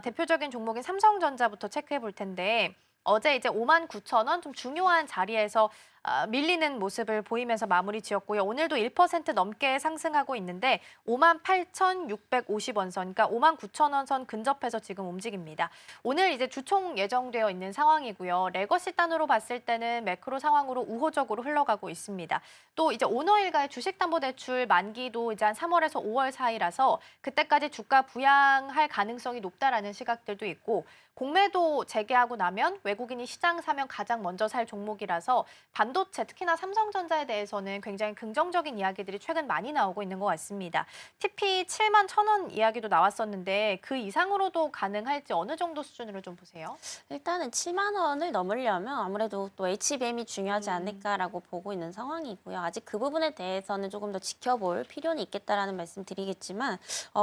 대표적인 종목인 삼성전자부터 체크해 볼 텐데 어제 이제 59,000원 좀 중요한 자리에서 밀리는 모습을 보이면서 마무리 지었고요. 오늘도 1% 넘게 상승하고 있는데 58,650원 선, 그러니까 59,000원 선 근접해서 지금 움직입니다. 오늘 이제 주총 예정되어 있는 상황이고요. 레거시 단으로 봤을 때는 매크로 상황으로 우호적으로 흘러가고 있습니다. 또 이제 오너일가의 주식담보대출 만기도 이제 한 3월에서 5월 사이라서 그때까지 주가 부양할 가능성이 높다라는 시각들도 있고 공매도 재개하고 나면 외국인이 시장 사면 가장 먼저 살 종목이라서 반도체, 특히나 삼성전자에 대해서는 굉장히 긍정적인 이야기들이 최근 많이 나오고 있는 것 같습니다. TP 7만 1,000원 이야기도 나왔었는데 그 이상으로도 가능할지 어느 정도 수준으로 좀 보세요? 일단은 7만 원을 넘으려면 아무래도 또 HBM이 중요하지 않을까라고 보고 있는 상황이고요. 아직 그 부분에 대해서는 조금 더 지켜볼 필요는 있겠다라는 말씀 드리겠지만,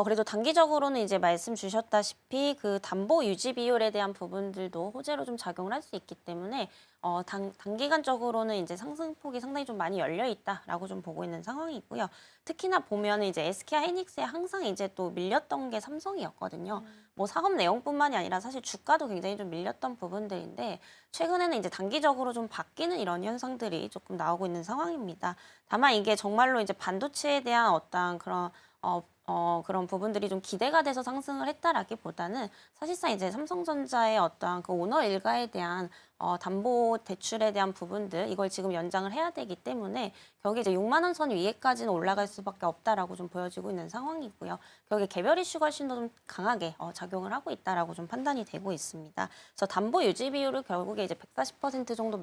그래도 단기적으로는 이제 말씀 주셨다시피 그 담보 유지 비율에 대한 부분들도 호재로 좀 작용을 할 수 있기 때문에 단기간적으로는 이제 상승폭이 상당히 좀 많이 열려 있다라고 좀 보고 있는 상황이고요. 특히나 보면은 이제 SK 하이닉스에 항상 이제 또 밀렸던 게 삼성이었거든요. 뭐 사업 내용뿐만이 아니라 사실 주가도 굉장히 좀 밀렸던 부분들인데 최근에는 이제 단기적으로 좀 바뀌는 이런 현상들이 조금 나오고 있는 상황입니다. 다만 이게 정말로 이제 반도체에 대한 어떤 그런 부분들이 좀 기대가 돼서 상승을 했다라기보다는 사실상 이제 삼성전자의 어떠한 그 오너 일가에 대한 담보 대출에 대한 부분들 이걸 지금 연장을 해야 되기 때문에 결국에 이제 6만 원 선 위에까지는 올라갈 수밖에 없다라고 좀 보여지고 있는 상황이고요. 결국에 개별 이슈가 훨씬 더 좀 강하게 작용을 하고 있다라고 좀 판단이 되고 있습니다. 그래서 담보 유지 비율을 결국에 이제 140% 정도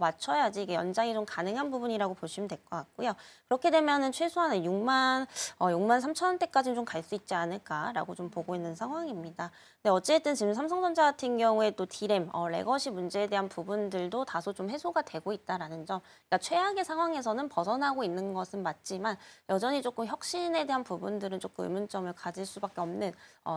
맞춰야지 이게 연장이 좀 가능한 부분이라고 보시면 될 것 같고요. 그렇게 되면은 최소한 6만 3천 원대까지는 좀 갈 수 있지 않을까라고 좀 보고 있는 상황입니다. 근데 어쨌든 지금 삼성전자 같은 경우에 또 디램, 레거시 문제에 대한 부분들도 다소 좀 해소가 되고 있다라는 점. 그러니까 최악의 상황에서는 벗어나고 있는 것은 맞지만 여전히 조금 혁신에 대한 부분들은 조금 의문점을 가질 수밖에 없는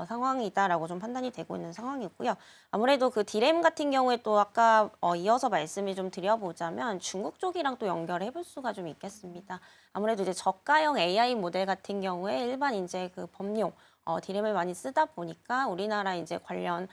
상황이다라고 좀 판단이 되고 있는 상황이고요. 아무래도 그 디램 같은 경우에 또 아까 이어서 말씀을 좀 드려보자면 중국 쪽이랑 또 연결해 볼 수가 좀 있겠습니다. 아무래도 이제 저가형 AI 모델 같은 경우에 일반 이제 그 범용 디램을 많이 쓰다 보니까 우리나라 이제 관련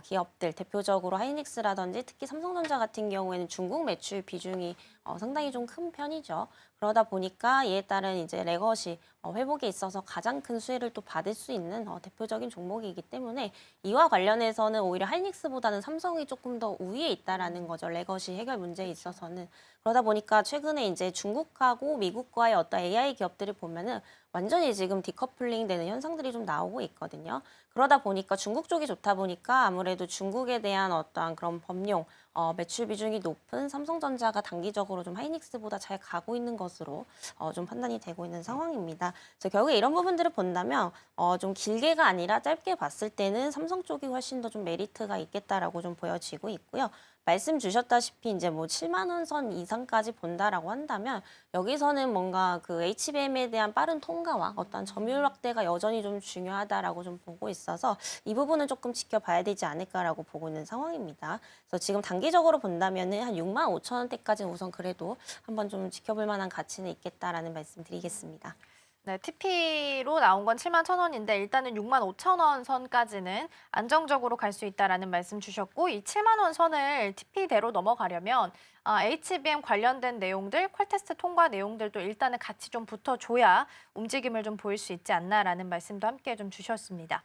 기업들 대표적으로 하이닉스라든지 특히 삼성전자 같은 경우에는 중국 매출 비중이 상당히 좀 큰 편이죠. 그러다 보니까 이에 따른 이제 레거시 회복에 있어서 가장 큰 수혜를 또 받을 수 있는 대표적인 종목이기 때문에 이와 관련해서는 오히려 하이닉스보다는 삼성이 조금 더 우위에 있다라는 거죠. 레거시 해결 문제에 있어서는. 그러다 보니까 최근에 이제 중국하고 미국과의 어떤 AI 기업들을 보면은 완전히 지금 디커플링 되는 현상들이 좀 나오고 있거든요. 그러다 보니까 중국 쪽이 좋다 보니까 아무래도 중국에 대한 어떠한 그런 범용, 매출 비중이 높은 삼성전자가 단기적으로 좀 하이닉스보다 잘 가고 있는 것으로 좀 판단이 되고 있는 상황입니다. 그래서 결국에 이런 부분들을 본다면 좀 길게가 아니라 짧게 봤을 때는 삼성 쪽이 훨씬 더 좀 메리트가 있겠다라고 좀 보여지고 있고요. 말씀 주셨다시피 이제 뭐 7만 원 선 이상까지 본다라고 한다면 여기서는 뭔가 그 HBM에 대한 빠른 통과와 어떤 점유율 확대가 여전히 좀 중요하다라고 좀 보고 있어서 이 부분은 조금 지켜봐야 되지 않을까라고 보고 있는 상황입니다. 그래서 지금 단기적으로 본다면은 한 6만 5천 원대까지는 우선 그래도 한번 좀 지켜볼 만한 가치는 있겠다라는 말씀 드리겠습니다. 네, TP로 나온 건 7만 1,000원인데 일단은 6만 5천 원 선까지는 안정적으로 갈 수 있다라는 말씀 주셨고 이 7만 원 선을 TP대로 넘어가려면 HBM 관련된 내용들, 퀄테스트 통과 내용들도 일단은 같이 좀 붙어줘야 움직임을 좀 보일 수 있지 않나라는 말씀도 함께 좀 주셨습니다.